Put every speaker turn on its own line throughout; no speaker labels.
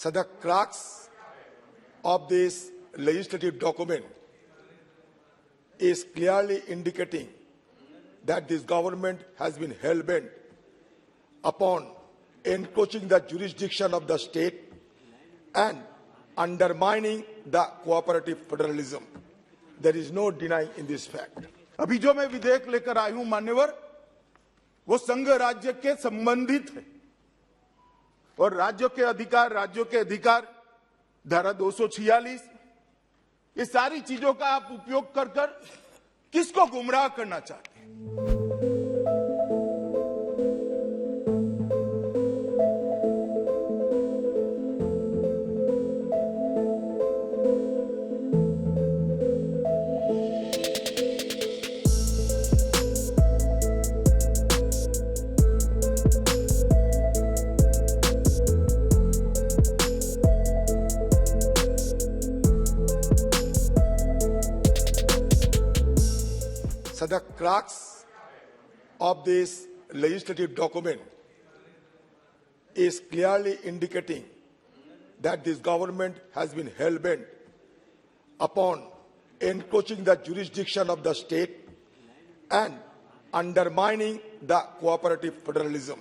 So the crux of this legislative document is clearly indicating that this government has been hell-bent upon encroaching the jurisdiction of the state and undermining the cooperative federalism. There is no denying in this fact.
अभी जो मैं विधेयक लेकर आई हूं मान्यवर, वो संघ राज्य के संबंधित है और राज्यों के अधिकार धारा 246, ये सारी चीजों का आप उपयोग कर किसको गुमराह करना चाहते हैं?
So the crux of this legislative document is clearly indicating that this government has been hell-bent upon encroaching the jurisdiction of the state and undermining the cooperative federalism.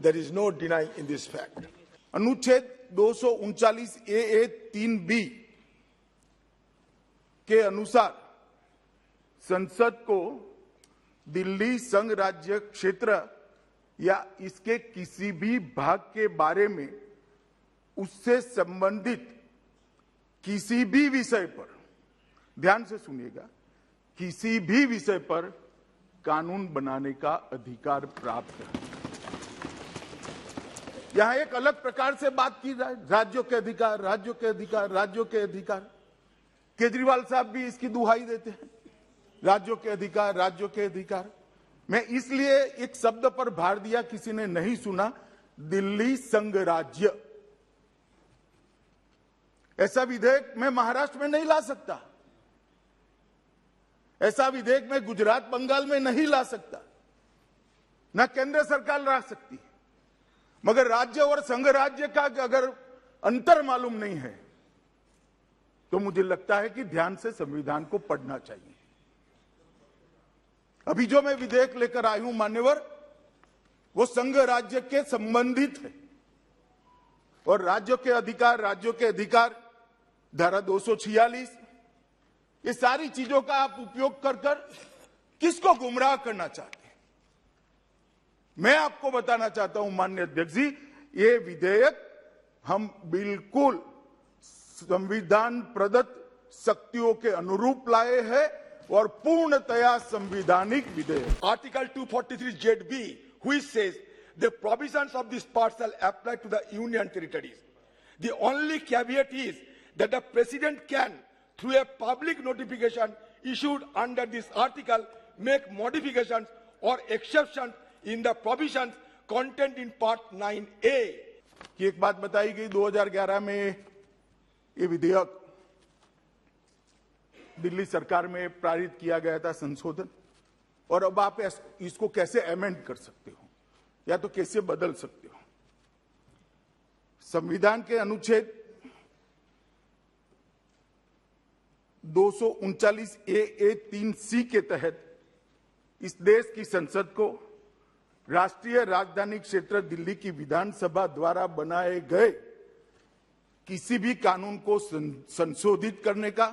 There is no denying in this fact.
अनुच्छेद 239 AA 3B के अनुसार संसद को दिल्ली संघ राज्य क्षेत्र या इसके किसी भी भाग के बारे में उससे संबंधित किसी भी विषय पर, ध्यान से सुनिएगा, किसी भी विषय पर कानून बनाने का अधिकार प्राप्त है। यहां एक अलग प्रकार से बात की जाए, राज्यों के अधिकार, राज्यों के अधिकार, राज्यों के अधिकार। केजरीवाल साहब भी इसकी दुहाई देते हैं, राज्यों के अधिकार, राज्यों के अधिकार। मैं इसलिए एक शब्द पर भार दिया, किसी ने नहीं सुना, दिल्ली संघ राज्य। ऐसा विधेयक मैं महाराष्ट्र में नहीं ला सकता, ऐसा विधेयक मैं गुजरात बंगाल में नहीं ला सकता, ना केंद्र सरकार ला सकती। मगर राज्य और संघ राज्य का अगर अंतर मालूम नहीं है तो मुझे लगता है कि ध्यान से संविधान को पढ़ना चाहिए। अभी जो मैं विधेयक लेकर आई हूं मान्यवर, वो संघ राज्य के संबंधित है और राज्यों के अधिकार धारा 246, ये सारी चीजों का आप उपयोग कर किसको गुमराह करना चाहते हैं? मैं आपको बताना चाहता हूं माननीय अध्यक्ष जी, ये विधेयक हम बिल्कुल संविधान प्रदत्त शक्तियों के अनुरूप लाए हैं और पूर्णतया संवैधानिक विधेयक।
Article 243ZB, which says the provisions of this part shall apply to the union territories. The only caveat is that the president can, through a public notification issued under this article, make modifications or exceptions in the provisions contained in part 9A.
की एक बात बताई गई, 2011 में ये विधेयक दिल्ली सरकार में पारित किया गया था संशोधन, और अब आप इसको कैसे अमेंड कर सकते हो या तो कैसे बदल सकते हो? संविधान के अनुच्छेद 239 AA 3C के तहत इस देश की संसद को राष्ट्रीय राजधानी क्षेत्र दिल्ली की विधानसभा द्वारा बनाए गए किसी भी कानून को संशोधित करने का,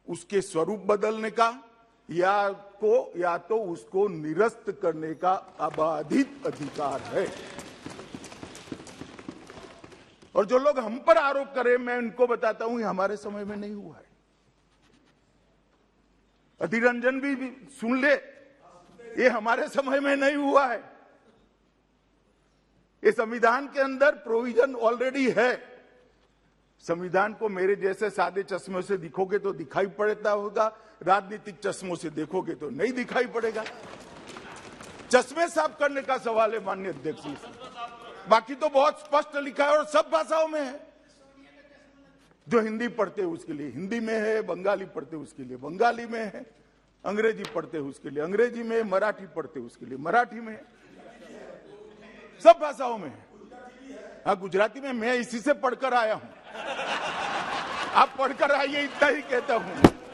उसके स्वरूप बदलने का या तो उसको निरस्त करने का अबाधित अधिकार है। और जो लोग हम पर आरोप करें, मैं उनको बताता हूं, ये हमारे समय में नहीं हुआ है। अधीर रंजन भी सुन ले, ये हमारे समय में नहीं हुआ है। ये संविधान के अंदर प्रोविजन ऑलरेडी है। संविधान को मेरे जैसे सादे चश्मों से दिखोगे तो दिखाई पड़ता होगा, राजनीतिक चश्मों से देखोगे तो नहीं दिखाई पड़ेगा। चश्मे साफ करने का सवाल है माननीय अध्यक्ष जी। बाकी तो बहुत स्पष्ट लिखा है और सब भाषाओं में है। जो हिंदी पढ़ते हैं उसके लिए हिंदी में है, बंगाली पढ़ते हैं उसके लिए बंगाली में है, अंग्रेजी पढ़ते हैं उसके लिए अंग्रेजी में, मराठी पढ़ते हैं उसके लिए मराठी में, सब भाषाओं में है। हाँ, गुजराती में मैं इसी से पढ़कर आया हूं। आप पढ़कर आइए, इतना ही कहता हूं।